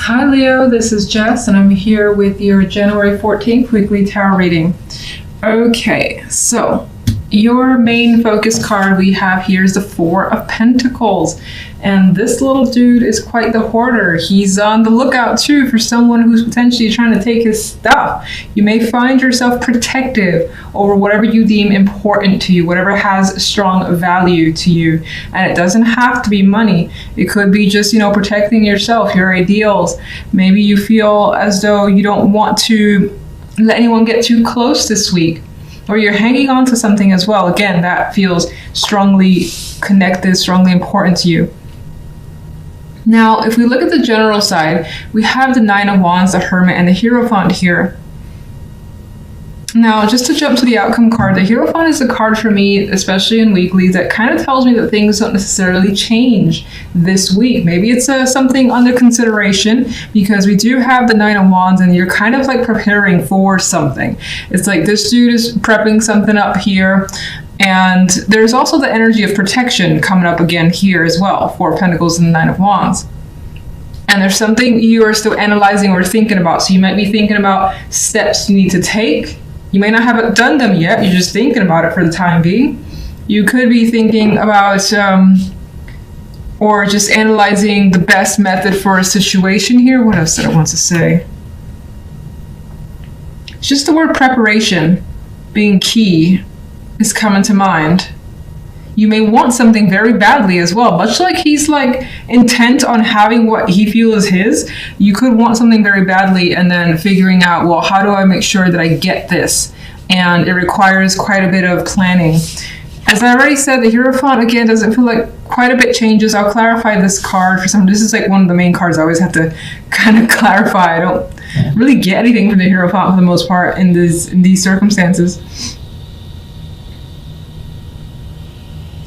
Hi Leo, this is Jess and I'm here with your January 14th weekly tarot reading. Okay, so your main focus card we have here is the Four of Pentacles. And this little dude is quite the hoarder. He's on the lookout too for someone who's potentially trying to take his stuff. You may find yourself protective over whatever you deem important to you, whatever has strong value to you. And it doesn't have to be money. It could be just, protecting yourself, your ideals. Maybe you feel as though you don't want to let anyone get too close this week. Or you're hanging on to something as well. Again, that feels strongly connected, strongly important to you. Now, if we look at the general side, we have the Nine of Wands, the Hermit, and the Hierophant here. Now, just to jump to the outcome card, the Hierophant is a card for me, especially in weekly, that kind of tells me that things don't necessarily change this week. Maybe it's something under consideration, because we do have the Nine of Wands and you're kind of like preparing for something. It's like this dude is prepping something up here. And there's also the energy of protection coming up again here as well, Four of Pentacles and the Nine of Wands. And there's something you are still analyzing or thinking about. So you might be thinking about steps you need to take. You may not have done them yet. You're just thinking about it for the time being. You could be thinking about or just analyzing the best method for a situation here. What else did I want to say? It's just the word preparation being key is coming to mind. You may want something very badly as well, much like he's like intent on having what he feels is his. You could want something very badly and then figuring out, well, how do I make sure that I get this? And it requires quite a bit of planning. As I already said, the Hierophant again doesn't feel like quite a bit changes. I'll clarify this card for some. This is like one of the main cards I always have to kind of clarify. I don't really get anything from the Hierophant for the most part in these circumstances.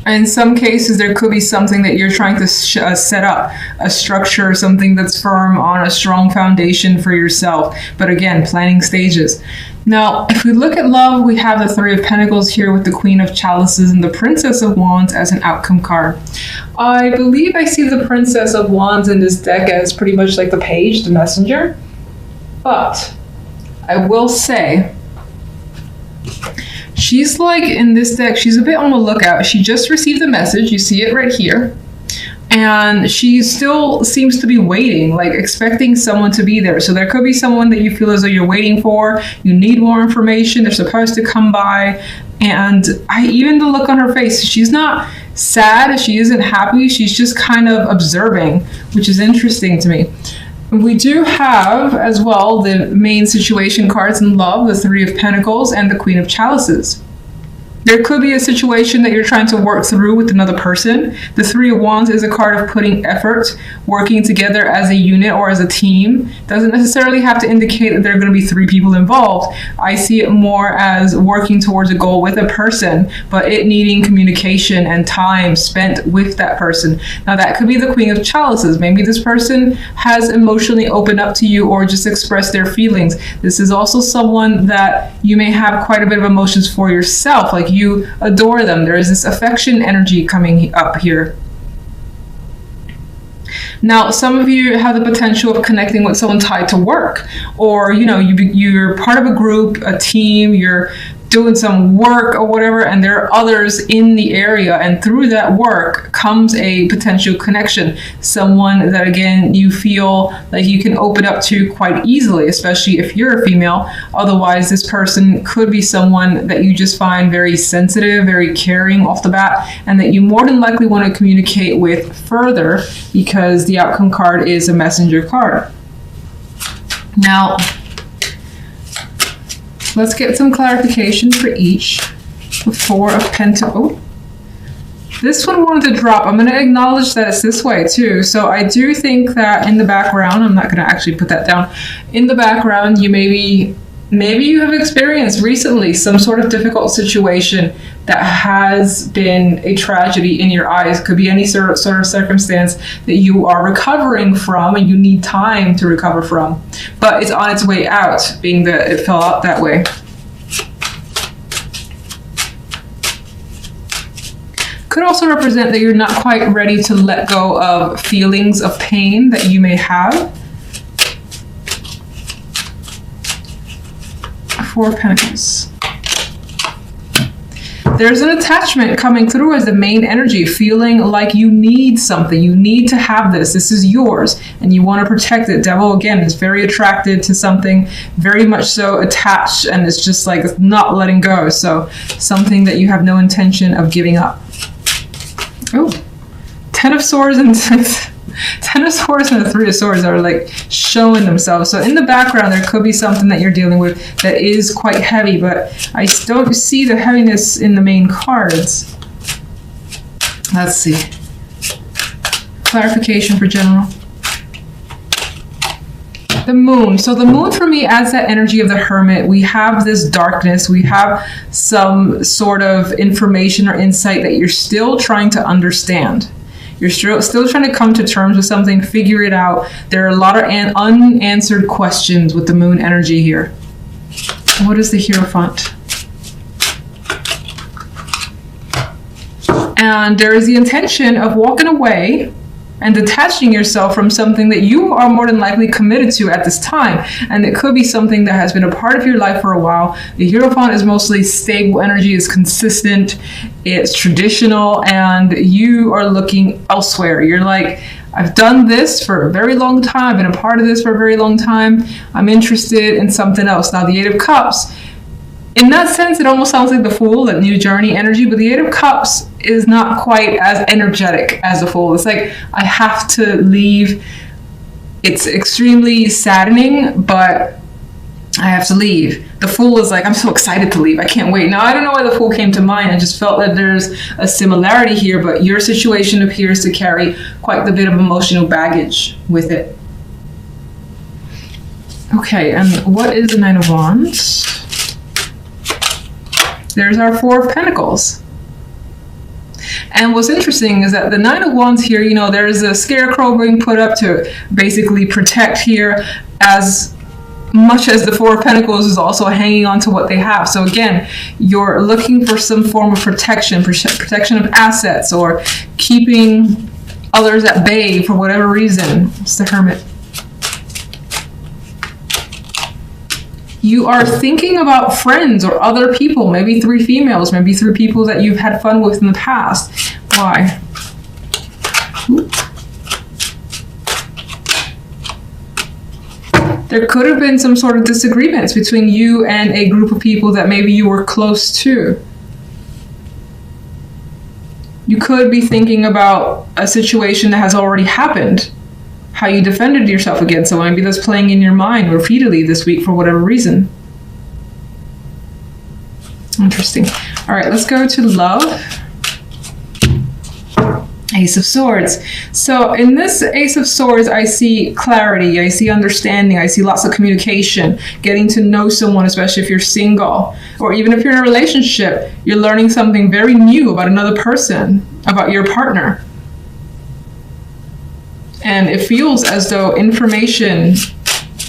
In some cases, there could be something that you're trying to set up, a structure, something that's firm on a strong foundation for yourself. But again, planning stages. Now, if we look at love, we have the Three of Pentacles here with the Queen of Chalices and the Princess of Wands as an outcome card. I believe I see the Princess of Wands in this deck as pretty much like the page, the messenger. But I will say, she's like in this deck, she's a bit on the lookout. She just received a message. You see it right here. And she still seems to be waiting, like expecting someone to be there. So there could be someone that you feel as though you're waiting for. You need more information. They're supposed to come by. And even the look on her face, she's not sad. She isn't happy. She's just kind of observing, which is interesting to me. We do have, as well, the main situation cards in love, the Three of Pentacles and the Queen of Chalices. There could be a situation that you're trying to work through with another person. The Three of Wands is a card of putting effort, working together as a unit or as a team. Doesn't necessarily have to indicate that there are going to be three people involved. I see it more as working towards a goal with a person, but it needing communication and time spent with that person. Now that could be the Queen of Chalices. Maybe this person has emotionally opened up to you or just expressed their feelings. This is also someone that you may have quite a bit of emotions for yourself, like you adore them. There is this affection energy coming up here. Now, some of you have the potential of connecting with someone tied to work, or you're part of a group, a team, you're doing some work or whatever, and there are others in the area, and through that work comes a potential connection. Someone that, again, you feel like you can open up to quite easily, especially if you're a female. Otherwise, this person could be someone that you just find very sensitive, very caring off the bat, and that you more than likely want to communicate with further, because the outcome card is a messenger card. Now, let's get some clarification for each. The Four of Pentacles. Oh, this one wanted to drop. I'm going to acknowledge that it's this way too. So I do think that in the background, I'm not going to actually put that down. In the background, you maybe you have experienced recently some sort of difficult situation that has been a tragedy in your eyes. Could be any sort of circumstance that you are recovering from and you need time to recover from. But it's on its way out, being that it fell out that way. Could also represent that you're not quite ready to let go of feelings of pain that you may have. Four of Pentacles. There's an attachment coming through as the main energy, feeling like you need something. You need to have this. This is yours, and you want to protect it. Devil, again, is very attracted to something, very much so attached, and it's just like it's not letting go. So something that you have no intention of giving up. Oh, Ten of Swords and Ten of Swords and the Three of Swords are like showing themselves. So in the background, there could be something that you're dealing with that is quite heavy, but I don't see the heaviness in the main cards. Let's see. Clarification for general. The moon. So the moon for me adds that energy of the hermit. We have this darkness. We have some sort of information or insight that you're still trying to understand. You're still trying to come to terms with something, figure it out. There are a lot of unanswered questions with the moon energy here. What is the Hierophant? And there is the intention of walking away and detaching yourself from something that you are more than likely committed to at this time. And it could be something that has been a part of your life for a while. The Hierophant is mostly stable energy, is consistent, it's traditional, and you are looking elsewhere. You're like, I've done this for a very long time, been a part of this for a very long time. I'm interested in something else. Now, the Eight of Cups, in that sense, it almost sounds like the Fool, that new journey energy, but the Eight of Cups is not quite as energetic as the Fool. It's like, I have to leave. It's extremely saddening, but I have to leave. The Fool is like, I'm so excited to leave. I can't wait. Now, I don't know why the Fool came to mind. I just felt that there's a similarity here, but your situation appears to carry quite a bit of emotional baggage with it. Okay, and what is the Nine of Wands? There's our Four of Pentacles. And what's interesting is that the Nine of Wands here, you know, there's a scarecrow being put up to basically protect here, as much as the Four of Pentacles is also hanging on to what they have. So again, you're looking for some form of protection, protection of assets, or keeping others at bay for whatever reason. It's the Hermit. You are thinking about friends or other people, maybe three females, maybe three people that you've had fun with in the past. Why? There could have been some sort of disagreements between you and a group of people that maybe you were close to. You could be thinking about a situation that has already happened, how you defended yourself against someone. Maybe that's playing in your mind repeatedly this week for whatever reason. Interesting. All right, let's go to love. Ace of Swords. So in this Ace of Swords, I see clarity, I see understanding, I see lots of communication, getting to know someone, especially if you're single, or even if you're in a relationship, you're learning something very new about another person, about your partner. And it feels as though information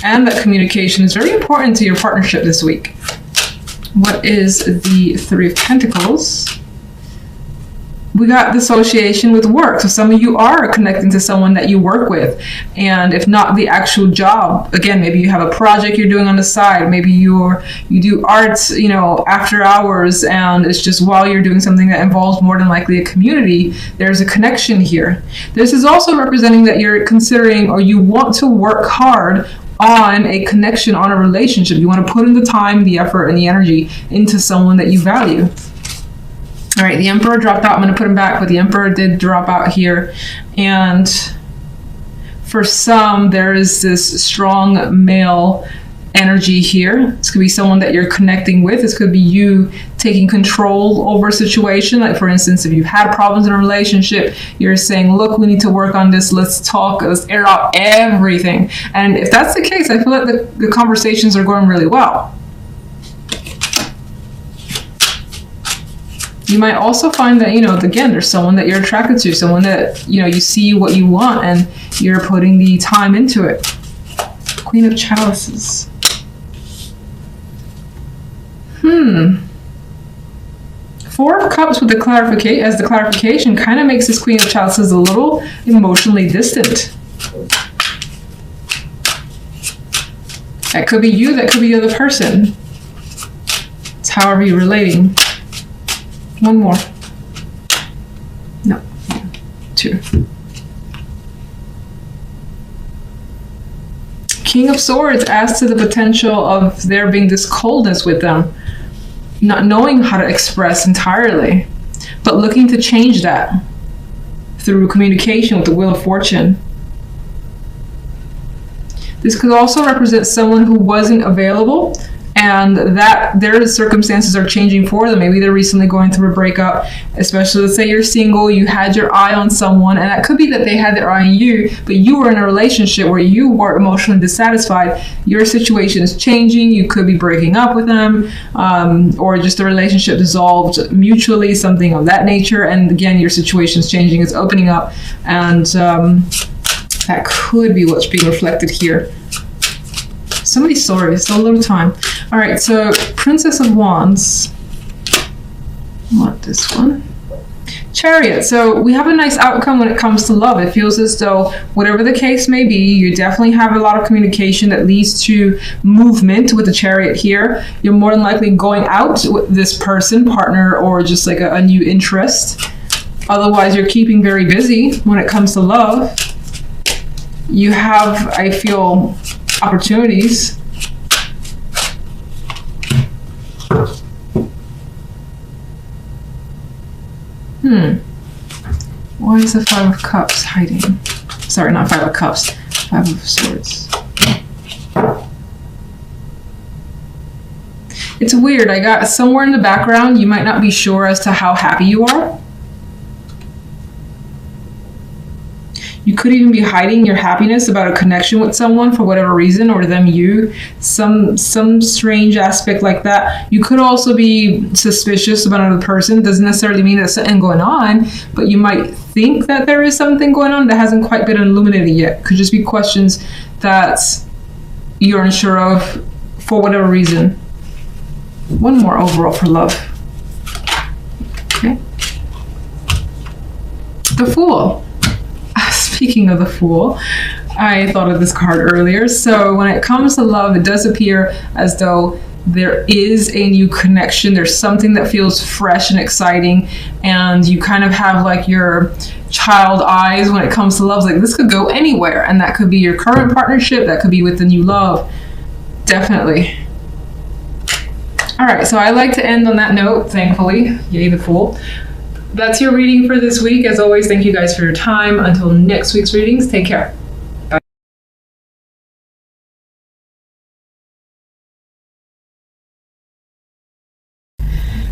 and that communication is very important to your partnership this week. What is the Three of Pentacles? We got the association with work. So some of you are connecting to someone that you work with. And if not the actual job, again, maybe you have a project you're doing on the side. Maybe you do arts, you know, after hours, and it's just while you're doing something that involves more than likely a community, there's a connection here. This is also representing that you're considering, or you want to work hard on a connection, on a relationship. You want to put in the time, the effort, and the energy into someone that you value. All right, the Emperor dropped out. I'm going to put him back, but the Emperor did drop out here. And for some, there is this strong male energy here. This could be someone that you're connecting with. This could be you taking control over a situation. Like, for instance, if you've had problems in a relationship, you're saying, look, we need to work on this. Let's talk. Let's air out everything. And if that's the case, I feel like the conversations are going really well. You might also find that, you know, again, there's someone that you're attracted to, someone that, you know, you see what you want and you're putting the time into it. Queen of Chalices. Four of Cups with the clarification kind of makes this Queen of Chalices a little emotionally distant. That could be you, that could be the other person. How are you relating? One more. No. 2. King of Swords adds to the potential of there being this coldness with them, not knowing how to express entirely, but looking to change that through communication with the Wheel of Fortune. This could also represent someone who wasn't available and that their circumstances are changing for them. Maybe they're recently going through a breakup, especially let's say you're single, you had your eye on someone, and that could be that they had their eye on you, but you were in a relationship where you were emotionally dissatisfied. Your situation is changing. You could be breaking up with them, or just the relationship dissolved mutually, something of that nature. And again, your situation is changing, it's opening up, and that could be what's being reflected here. Somebody's sorry, it's a little time. All right, so Princess of Wands. I want this one. Chariot. So we have a nice outcome when it comes to love. It feels as though whatever the case may be, you definitely have a lot of communication that leads to movement with the Chariot here. You're more than likely going out with this person, partner, or just like a new interest. Otherwise, you're keeping very busy when it comes to love. You have, I feel, opportunities. Why is the 5 of Cups hiding? Sorry, not 5 of Cups. 5 of Swords. It's weird. I got somewhere in the background, you might not be sure as to how happy you are. You could even be hiding your happiness about a connection with someone for whatever reason, or them you, some strange aspect like that. You could also be suspicious about another person. It doesn't necessarily mean there's something going on, but you might think that there is something going on that hasn't quite been illuminated yet. Could just be questions that you're unsure of for whatever reason. One more overall for love. Okay. The Fool. Speaking of the Fool, I thought of this card earlier. So when it comes to love, it does appear as though there is a new connection. There's something that feels fresh and exciting, and you kind of have like your child eyes when it comes to love. Like this could go anywhere, and that could be your current partnership, that could be with the new love. Definitely. All right, so I like to end on that note, thankfully. Yay, the Fool. That's your reading for this week. As always, thank you guys for your time. Until next week's readings, take care. Bye.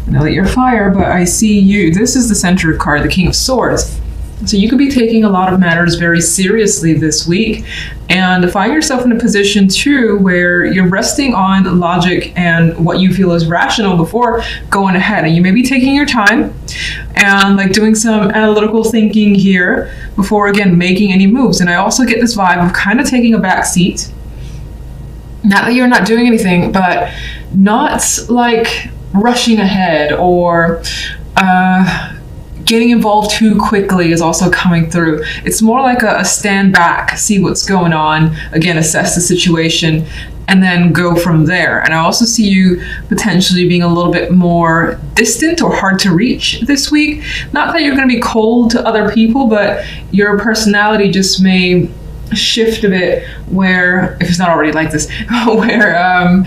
Now that you're fire, but I see you. This is the center card, the King of Swords. So you could be taking a lot of matters very seriously this week, and find yourself in a position too where you're resting on logic and what you feel is rational before going ahead. And you may be taking your time and like doing some analytical thinking here before again making any moves. And I also get this vibe of kind of taking a back seat. Not that you're not doing anything, but not like rushing ahead or getting involved too quickly is also coming through. It's more like a stand back, see what's going on, again, assess the situation, and then go from there. And I also see you potentially being a little bit more distant or hard to reach this week. Not that you're going to be cold to other people, but your personality just may shift a bit where, if it's not already like this, where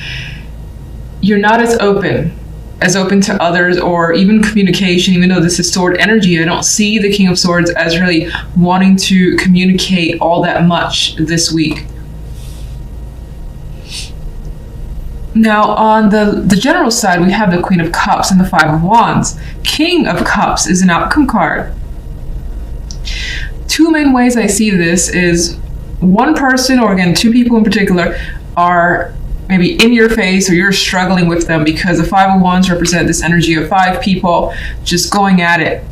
you're not as open to others or even communication. Even though this is sword energy, I don't see the King of Swords as really wanting to communicate all that much this week. Now on the general side, we have the Queen of Cups and the 5 of Wands. King of Cups is an outcome card. Two main ways I see this is one person, or again, two people in particular, are maybe in your face or you're struggling with them, because the 5 of Wands represent this energy of 5 people just going at it.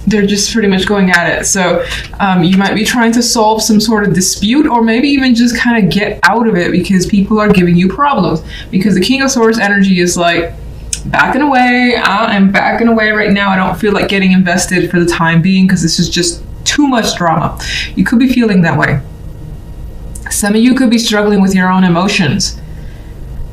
They're just pretty much going at it. So you might be trying to solve some sort of dispute, or maybe even just kind of get out of it because people are giving you problems. Because the King of Swords energy is like, backing away. I'm backing away right now. I don't feel like getting invested for the time being because this is just too much drama. You could be feeling that way. Some of you could be struggling with your own emotions,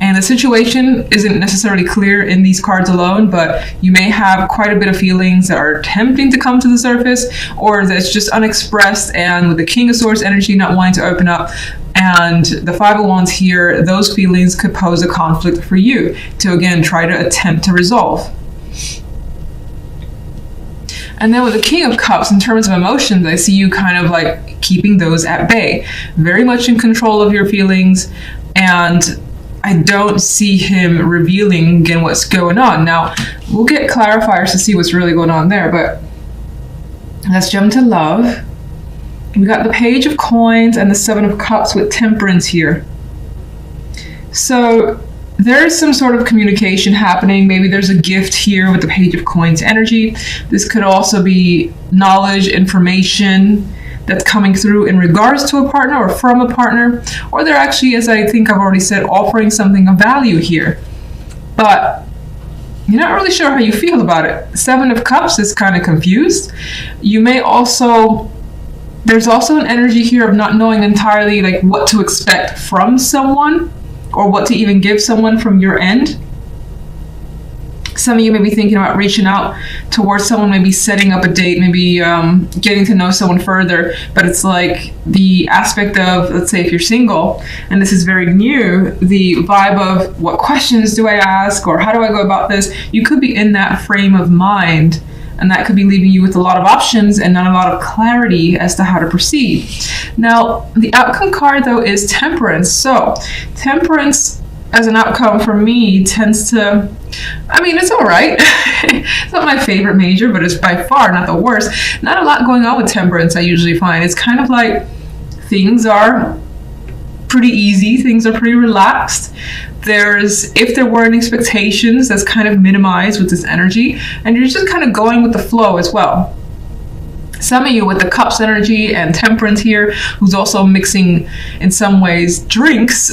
And the situation isn't necessarily clear in these cards alone, but you may have quite a bit of feelings that are attempting to come to the surface, or that's just unexpressed, and with the King of Swords energy not wanting to open up, and the Five of Wands here, those feelings could pose a conflict for you to, again, try to attempt to resolve. And then with the King of Cups, in terms of emotions, I see you kind of like keeping those at bay, very much in control of your feelings, and I don't see him revealing again what's going on. Now, we'll get clarifiers to see what's really going on there, but let's jump to love. We got the Page of Coins and the Seven of Cups with Temperance here. So there's some sort of communication happening. Maybe there's a gift here with the Page of Coins energy. This could also be knowledge, information that's coming through in regards to a partner or from a partner, or they're actually, as I think I've already said, offering something of value here. But you're not really sure how you feel about it. Seven of Cups is kind of confused. You may also, there's also an energy here of not knowing entirely like what to expect from someone, or what to even give someone from your end. Some of you may be thinking about reaching out towards someone, maybe setting up a date, maybe getting to know someone further, but it's like the aspect of, let's say if you're single, and this is very new, the vibe of what questions do I ask, or how do I go about this? You could be in that frame of mind, and that could be leaving you with a lot of options and not a lot of clarity as to how to proceed. Now, the outcome card, though, is Temperance. So, Temperance as an outcome for me tends to, I mean, it's all right. It's not my favorite major, but it's by far not the worst. Not a lot going on with Temperance, I usually find. It's kind of like things are pretty easy, things are pretty relaxed. If there weren't expectations, that's kind of minimized with this energy, and you're just kind of going with the flow as well. Some of you with the Cups energy and Temperance here, who's also mixing in some ways drinks,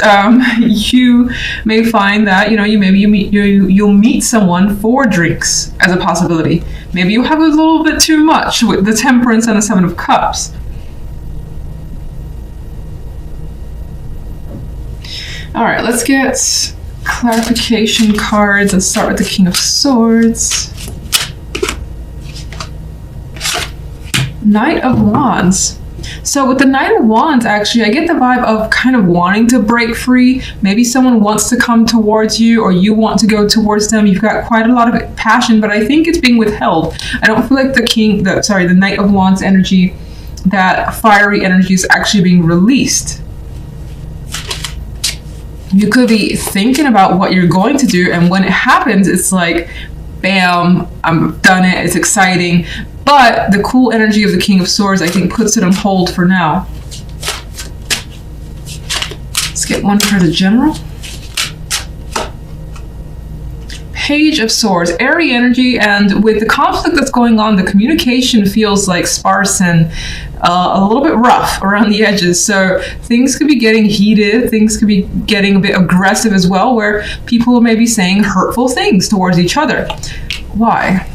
you may find that you'll meet someone for drinks as a possibility. Maybe you have a little bit too much with the Temperance and the Seven of Cups. All right, let's get clarification cards. Let's start with the King of Swords. Knight of Wands. So with the Knight of Wands, actually, I get the vibe of kind of wanting to break free. Maybe someone wants to come towards you, or you want to go towards them. You've got quite a lot of passion, but I think it's being withheld. I don't feel like the Knight of Wands energy, that fiery energy, is actually being released. You could be thinking about what you're going to do, and when it happens, it's like, bam, I've done it, it's exciting. But the cool energy of the King of Swords, I think, puts it on hold for now. Let's get one for the General. Page of Swords, airy energy, and with the conflict that's going on, the communication feels like sparse and a little bit rough around the edges. So things could be getting heated, things could be getting a bit aggressive as well, where people may be saying hurtful things towards each other. Why?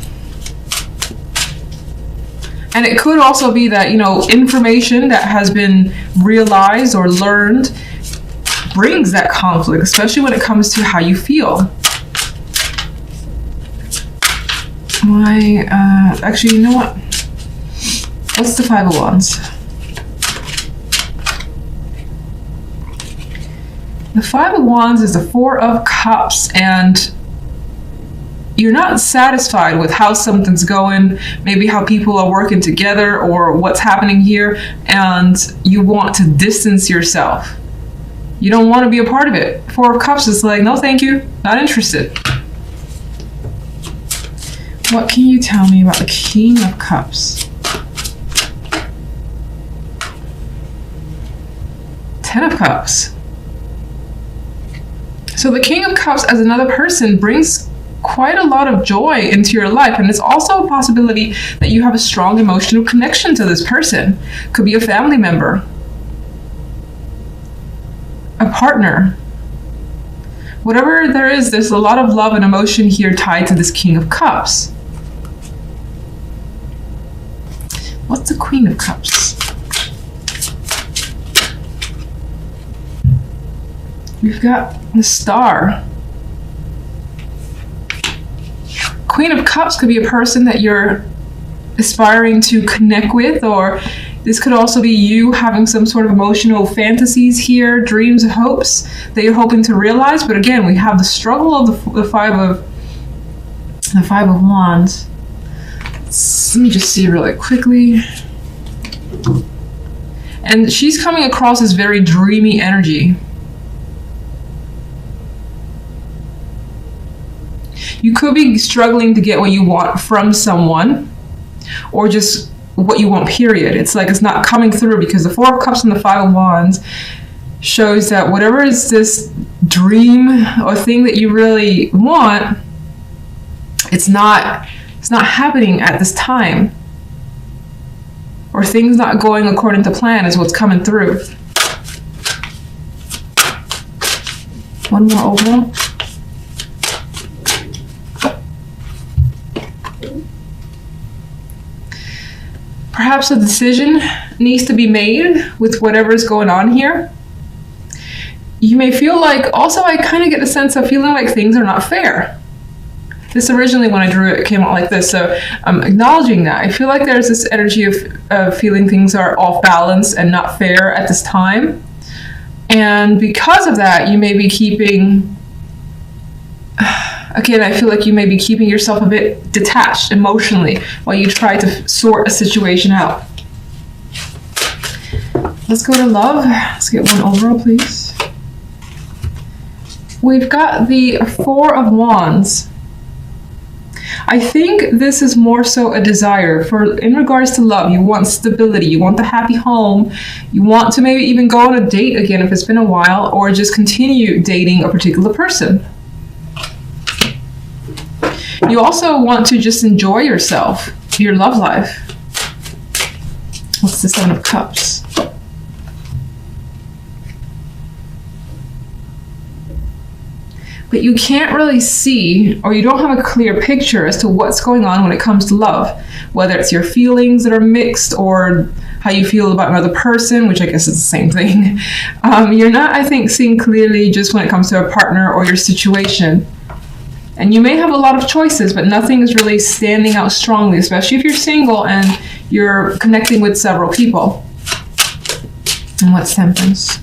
And it could also be that, information that has been realized or learned brings that conflict, especially when it comes to how you feel. Actually, you know what? What's the Five of Wands? The Five of Wands is the Four of Cups, and you're not satisfied with how something's going, maybe how people are working together or what's happening here, and you want to distance yourself. You don't want to be a part of it. Four of Cups is like, no thank you, not interested. What can you tell me about the King of Cups? Ten of Cups. So the King of Cups as another person brings quite a lot of joy into your life, and it's also a possibility that you have a strong emotional connection to this person. Could be a family member, a partner. Whatever there is, there's a lot of love and emotion here tied to this King of Cups. What's the Queen of Cups? We've got the Star. Queen of Cups could be a person that you're aspiring to connect with, or this could also be you having some sort of emotional fantasies here, dreams, hopes that you're hoping to realize. But again, we have the struggle of the Five of Wands. Let me just see really quickly. And she's coming across as very dreamy energy. You could be struggling to get what you want from someone, or just what you want, period. It's like it's not coming through, because the Four of Cups and the Five of Wands shows that whatever is this dream or thing that you really want, it's not happening at this time. Or things not going according to plan is what's coming through. One more overall. Perhaps a decision needs to be made with whatever is going on here. You may feel like, also I kind of get the sense of feeling like things are not fair. This originally, when I drew it, came out like this, so I'm acknowledging that. I feel like there's this energy of feeling things are off balance and not fair at this time. And because of that, you may be keeping, again, I feel like you may be keeping yourself a bit detached emotionally while you try to sort a situation out. Let's go to love. Let's get one overall, please. We've got the Four of Wands. I think this is more so a desire for, in regards to love, you want stability, you want the happy home, you want to maybe even go on a date again if it's been a while, or just continue dating a particular person. You also want to just enjoy yourself, your love life. What's the Seven of Cups? But you can't really see, or you don't have a clear picture as to what's going on when it comes to love, whether it's your feelings that are mixed or how you feel about another person, which I guess is the same thing. You're not, I think, seeing clearly just when it comes to a partner or your situation. And you may have a lot of choices, but nothing is really standing out strongly, especially if you're single and you're connecting with several people. And what's Temperance?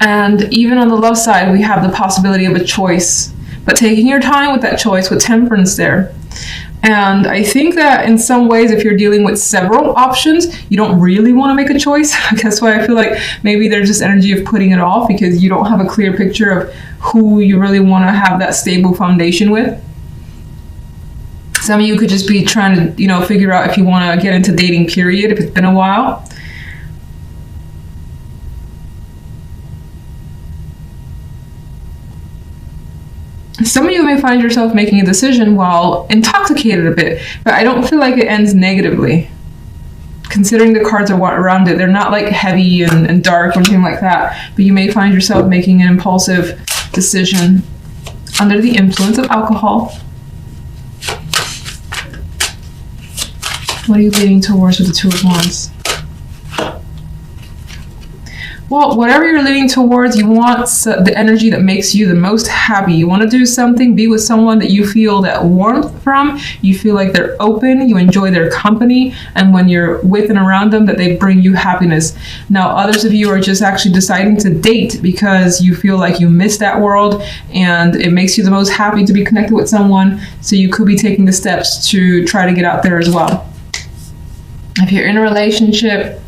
And even on the love side, we have the possibility of a choice, but taking your time with that choice with Temperance there. And I think that in some ways, if you're dealing with several options, you don't really want to make a choice. That's why I feel like maybe there's this energy of putting it off, because you don't have a clear picture of who you really want to have that stable foundation with. Some of you could just be trying to, figure out if you want to get into dating, period, if it's been a while. Some of you may find yourself making a decision while intoxicated a bit, but I don't feel like it ends negatively. Considering the cards are around it, they're not like heavy and dark or anything like that, but you may find yourself making an impulsive decision under the influence of alcohol. What are you leaning towards with the Two of Wands? Well, whatever you're leaning towards, you want the energy that makes you the most happy. You want to do something, be with someone that you feel that warmth from, you feel like they're open, you enjoy their company, and when you're with and around them, that they bring you happiness. Now, others of you are just actually deciding to date because you feel like you miss that world and it makes you the most happy to be connected with someone, so you could be taking the steps to try to get out there as well. If you're in a relationship,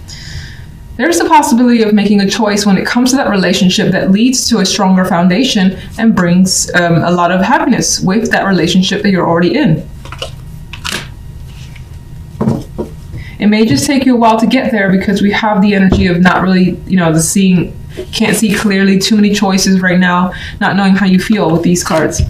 there's the possibility of making a choice when it comes to that relationship that leads to a stronger foundation and brings a lot of happiness with that relationship that you're already in. It may just take you a while to get there because we have the energy of not really, can't see clearly, too many choices right now, not knowing how you feel with these cards.